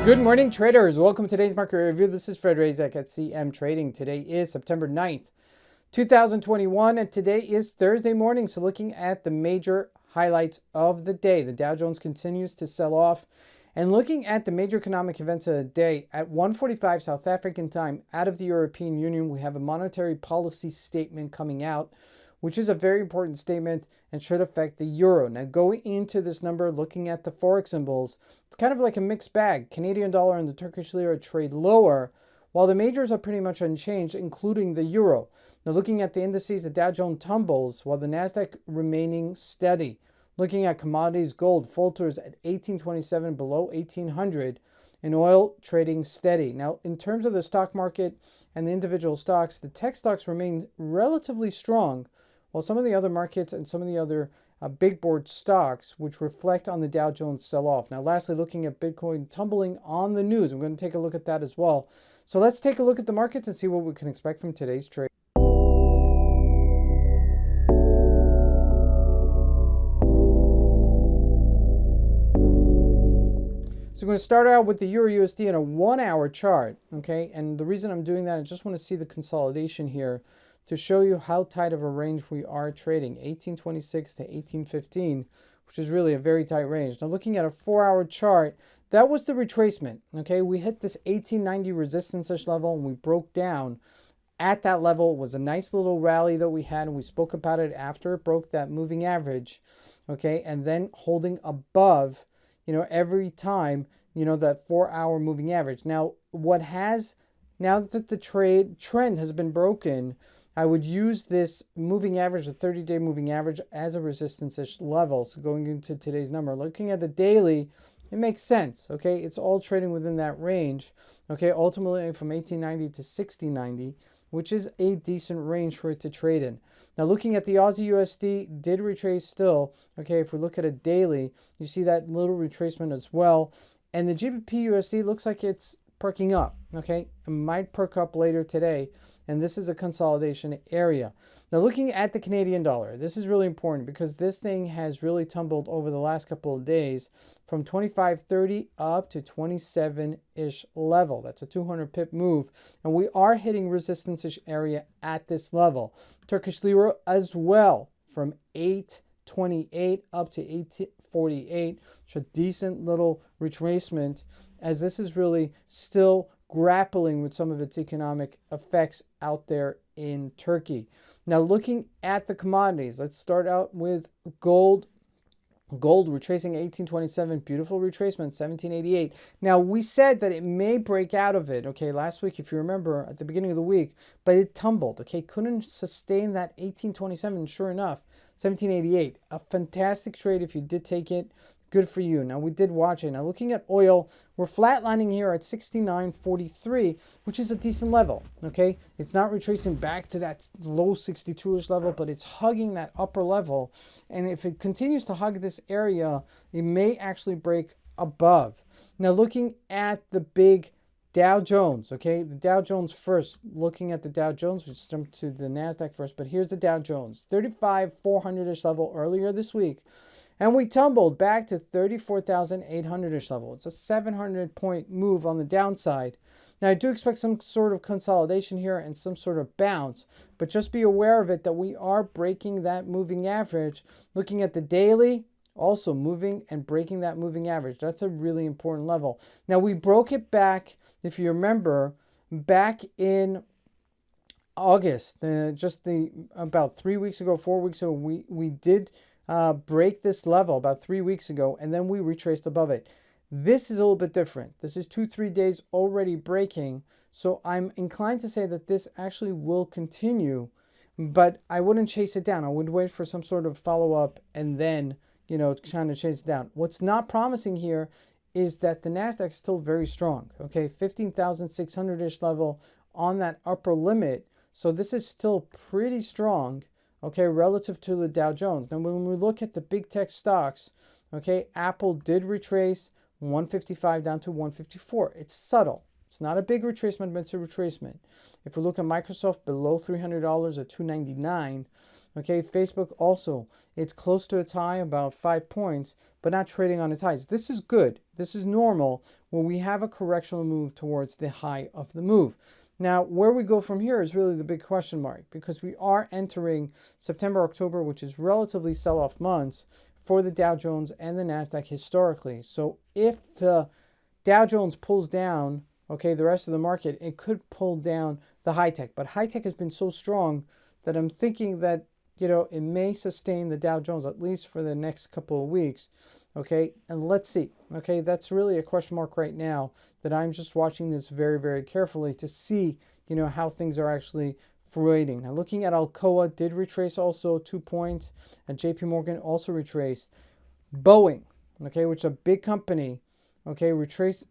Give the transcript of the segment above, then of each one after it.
Good morning, traders. Welcome to today's market review. This is Fred Razak at CMTrading. Today is September 9th, 2021, and today is Thursday morning. So looking at the major highlights of the day, the Dow Jones continues to sell off. And looking at the major economic events of the day, at 1:45 South African time, out of the European Union, we have a monetary policy statement coming out, which is a very important statement and should affect the euro. Now, going into this number, looking at the Forex symbols, it's kind of like a mixed bag. Canadian dollar and the Turkish Lira trade lower, while the majors are pretty much unchanged, including the euro. Now, looking at the indices, the Dow Jones tumbles, while the Nasdaq remaining steady. Looking at commodities, gold falters at 1827, below 1800, and oil trading steady. Now, in terms of the stock market and the individual stocks, the tech stocks remain relatively strong, while some of the other markets and some of the other big board stocks, which reflect on the Dow Jones sell-off. Now, lastly, looking at Bitcoin tumbling on the news, I'm going to take a look at that as well. So let's take a look at the markets and see what we can expect from today's trade. So we're going to start out with the Eur Usd in a 1-hour chart, okay? And the reason I'm doing that, I just want to see the consolidation here to show you how tight of a range we are trading, 1826 to 1815, which is really a very tight range. Now, looking at a 4-hour chart, that was the retracement, okay? We hit this 1890 resistance-ish level, and we broke down at that level. It was a nice little rally that we had, and we spoke about it after it broke that moving average, okay? And then holding above, every time, that 4-hour moving average. Now, now that the trend has been broken, I would use this moving average, the 30-day moving average, as a resistance-ish level. So going into today's number, looking at the daily, it makes sense, okay? It's all trading within that range, okay? Ultimately from 1890 to 1690, which is a decent range for it to trade in. Now, looking at the Aussie USD, did retrace still, okay? If we look at a daily, you see that little retracement as well. And the GBP USD looks like it's perking up, okay? It might perk up later today, and this is a consolidation area. Now, looking at the Canadian dollar, this is really important because this thing has really tumbled over the last couple of days from 25.30 up to 27-ish level. That's a 200 pip move, and we are hitting resistance-ish area at this level. Turkish Lira as well, from 8.28 up to 8.48, so a decent little retracement, as this is really still grappling with some of its economic effects out there in Turkey. Now, looking at the commodities, let's start out with gold. Gold retracing 1827, beautiful retracement, 1788. Now, we said that it may break out of it, okay, last week, if you remember, at the beginning of the week, but it tumbled, okay, couldn't sustain that 1827, sure enough, 1788. A fantastic trade if you did take it. Good for you. Now, we did watch it. Now, looking at oil, we're flatlining here at 69.43, which is a decent level, okay? It's not retracing back to that low 62-ish level, but it's hugging that upper level. And if it continues to hug this area, it may actually break above. Now, looking at the big Dow Jones, okay? The Dow Jones first. Looking at the Dow Jones, we jump to the Nasdaq first, but here's the Dow Jones. 35,400-ish level earlier this week. And we tumbled back to 34,800-ish level. It's a 700-point move on the downside. Now, I do expect some sort of consolidation here and some sort of bounce, but just be aware of it that we are breaking that moving average. Looking at the daily, also moving and breaking that moving average. That's a really important level. Now, we broke it back, if you remember, back in August, about 3 weeks ago, 4 weeks ago, we did break this level about 3 weeks ago, and then we retraced above it. This is a little bit different. This is 2-3 days already breaking, so I'm inclined to say that this actually will continue, but I wouldn't chase it down. I would wait for some sort of follow-up and then, trying to chase it down. What's not promising here is that the Nasdaq is still very strong, okay? 15,600-ish level on that upper limit, so this is still pretty strong, okay, relative to the Dow Jones. Now, when we look at the big tech stocks, okay, Apple did retrace 155 down to 154. It's subtle, It's not a big retracement, but it's a retracement. If we look at Microsoft below $300 at $299, okay, Facebook also, it's close to its high, about 5 points, but not trading on its highs. This is good. This is normal when we have a correctional move towards the high of the move. Now, where we go from here is really the big question mark, because we are entering September, October, which is relatively sell-off months for the Dow Jones and the Nasdaq historically. So if the Dow Jones pulls down, okay, the rest of the market, it could pull down the high tech. But high tech has been so strong that I'm thinking that, it may sustain the Dow Jones at least for the next couple of weeks. Okay, and let's see. Okay, that's really a question mark right now that I'm just watching this very, very carefully to see, how things are actually fruiting. Now, looking at Alcoa, did retrace also 2 points, and JP Morgan also retraced. Boeing, okay, which is a big company, okay, retraced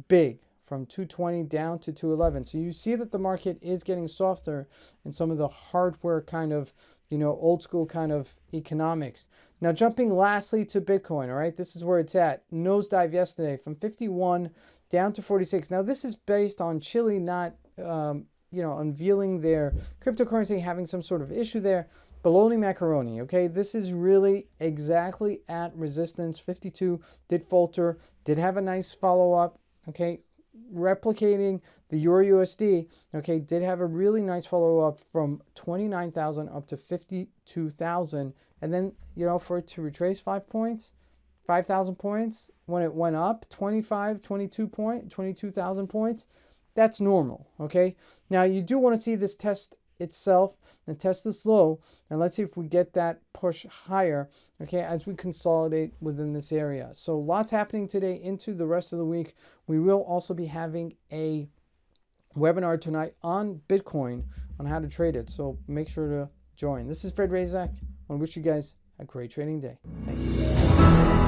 big from 220 down to 211. So you see that the market is getting softer in some of the hardware kind of, old school kind of economics. Now, jumping lastly to Bitcoin, all right, this is where it's at. Nosedive yesterday from 51 down to 46. Now, this is based on Chile not, unveiling their cryptocurrency, having some sort of issue there. Bologna macaroni, okay? This is really exactly at resistance. 52 did falter, did have a nice follow-up, okay? Replicating the Eur Usd, okay, did have a really nice follow-up from 29,000 up to 52,000. And then, for it to retrace 5 points, 5,000 points, when it went up 22,000 points, that's normal, okay? Now, you do want to see this test itself and test this low, and let's see if we get that push higher, okay, as we consolidate within this area. So lots happening today into the rest of the week. We will also be having a webinar tonight on Bitcoin on how to trade it, so make sure to join. This is Fred Razak. I want to wish you guys a great trading day. Thank you.